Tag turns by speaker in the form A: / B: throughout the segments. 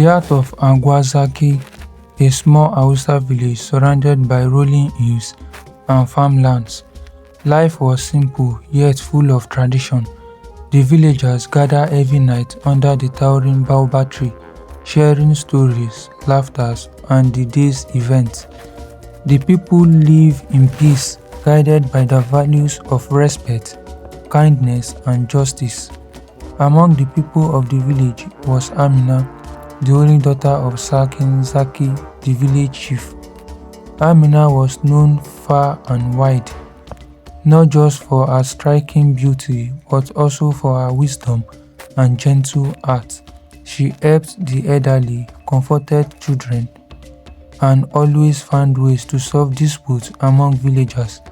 A: the heart of Agwazaki, a small Hausa village surrounded by rolling hills and farmlands. Life was simple yet full of tradition. The villagers gather every night under the towering baobab tree, sharing stories, laughter, and the day's events. The people live in peace, guided by the values of respect, kindness, and justice. Among the people of the village was Amina, the only daughter of Sakin Zaki, the village chief. Amina was known far and wide, not just for her striking beauty but also for her wisdom and gentle heart. She helped the elderly, comforted children, and always found ways to solve disputes among villagers.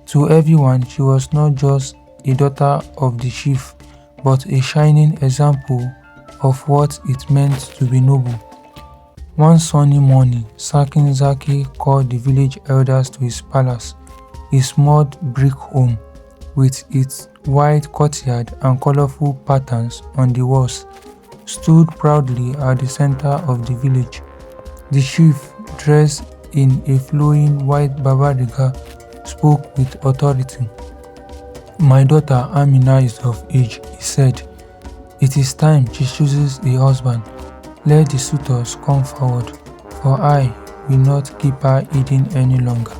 A: To everyone, she was not just a daughter of the chief, but a shining example of what it meant to be noble. One sunny morning, Sakin Zaki called the village elders to his palace, a small brick home with its wide courtyard and colorful patterns on the walls, stood proudly at the center of the village. The chief, dressed in a flowing white babariga, spoke with authority. "My daughter Amina is of age," he said. "It is time she chooses a husband. Let the suitors come forward, for I will not keep her hidden any longer."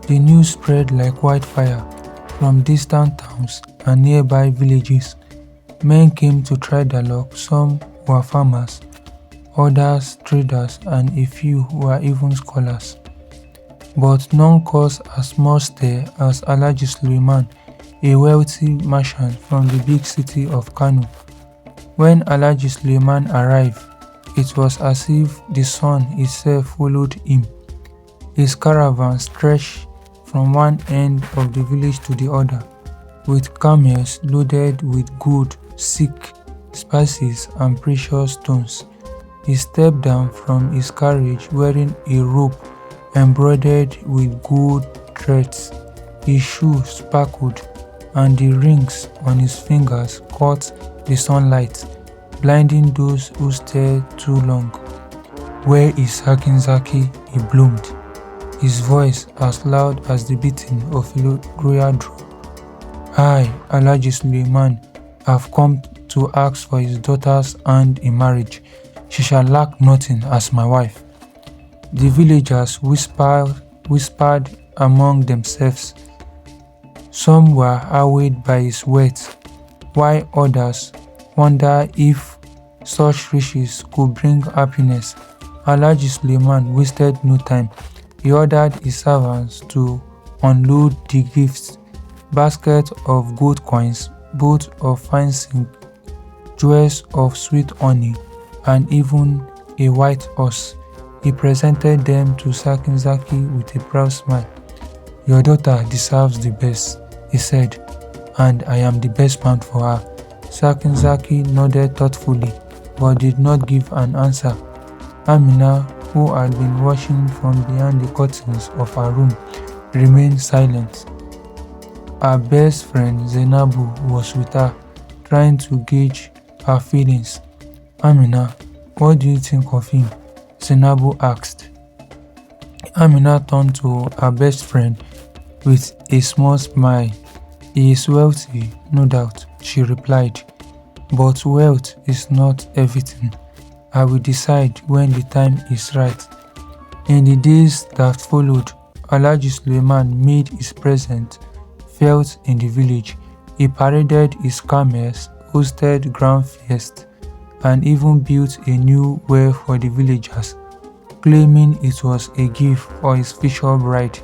A: The news spread like wildfire from distant towns and nearby villages. Men came to try their luck. Some were farmers, others traders, and a few were even scholars. But none caused as much stir as Alhaji Suleiman, a wealthy merchant from the big city of Kano. When Alhaji Suleiman arrived, it was as if the sun itself followed him. His caravan stretched from one end of the village to the other, with camels loaded with gold, silk, spices, and precious stones. He stepped down from his carriage wearing a robe embroidered with gold threads. His shoes sparkled, and the rings on his fingers caught the sunlight, blinding those who stared too long. "Where is Sakin Zaki?" he bloomed, his voice as loud as the beating of a royal drum. "I, Alhaji Suleiman, have come to ask for his daughter's hand in marriage. She shall lack nothing as my wife." The villagers whispered among themselves. Some were awed by his words, while others wondered if such riches could bring happiness. Alhaji Suleiman wasted no time. He ordered his servants to unload the gifts: baskets of gold coins, bowls of fine silk, jewels of sweet honey, and even a white horse. He presented them to Sakin Zaki with a proud smile. "Your daughter deserves the best," he said, "and I am the best man for her." Sakin Zaki nodded thoughtfully, but did not give an answer. Amina, who had been watching from behind the curtains of her room, remained silent. Her best friend Zainabu was with her, trying to gauge her feelings. "Amina, what do you think of him?" Zainabu asked. Amina turned to her best friend with a small smile. "He is wealthy, no doubt," she replied, "but wealth is not everything. I will decide when the time is right." In the days that followed, Alhaji Suleiman made his presence felt in the village. He paraded his camels, hosted grand feasts, and even built a new well for the villagers, claiming it was a gift for his future bride.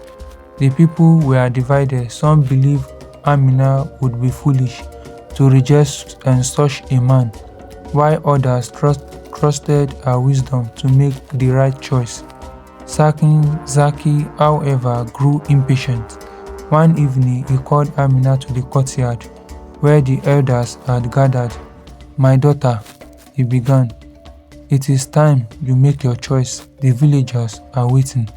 A: The people were divided. Some believed Amina would be foolish to reject such a man, while others trusted her wisdom to make the right choice. Sakin Zaki, however, grew impatient. One evening, he called Amina to the courtyard, where the elders had gathered. "My daughter," he began, "it is time you make your choice. The villagers are waiting."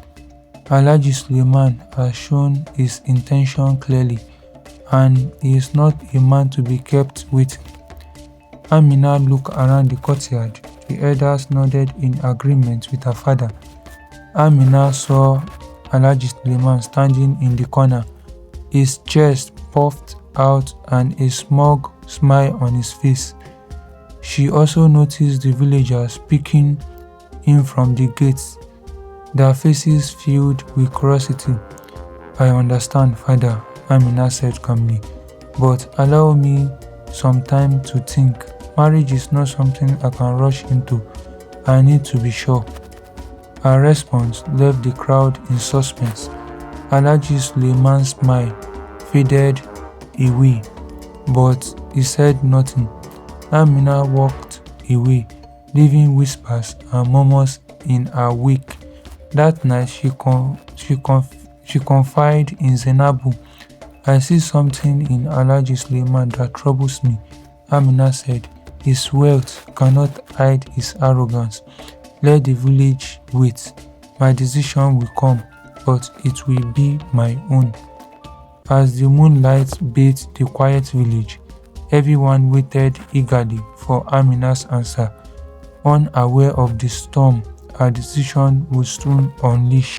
A: Alhaji Suleiman has shown his intention clearly, and he is not a man to be kept waiting. Amina looked around the courtyard. The elders nodded in agreement with her father. Amina saw Alhaji Suleiman standing in the corner, his chest puffed out and a smug smile on his face. She also noticed the villagers peeking in from the gates, their faces filled with curiosity. "I understand, father," Amina said calmly, "but allow me some time to think. Marriage is not something I can rush into. I need to be sure." Her response left the crowd in suspense. Alhaji Suleiman's smile faded away, but he said nothing. Amina walked away, leaving whispers and murmurs in her wake. That night she confided in Zainabu. "I see something in Alhaji Suleiman that troubles me," Amina said. "His wealth cannot hide his arrogance. Let the village wait. My decision will come, but it will be my own." As the moonlight bathed the quiet village, everyone waited eagerly for Amina's answer, unaware of the storm her decision would soon unleash.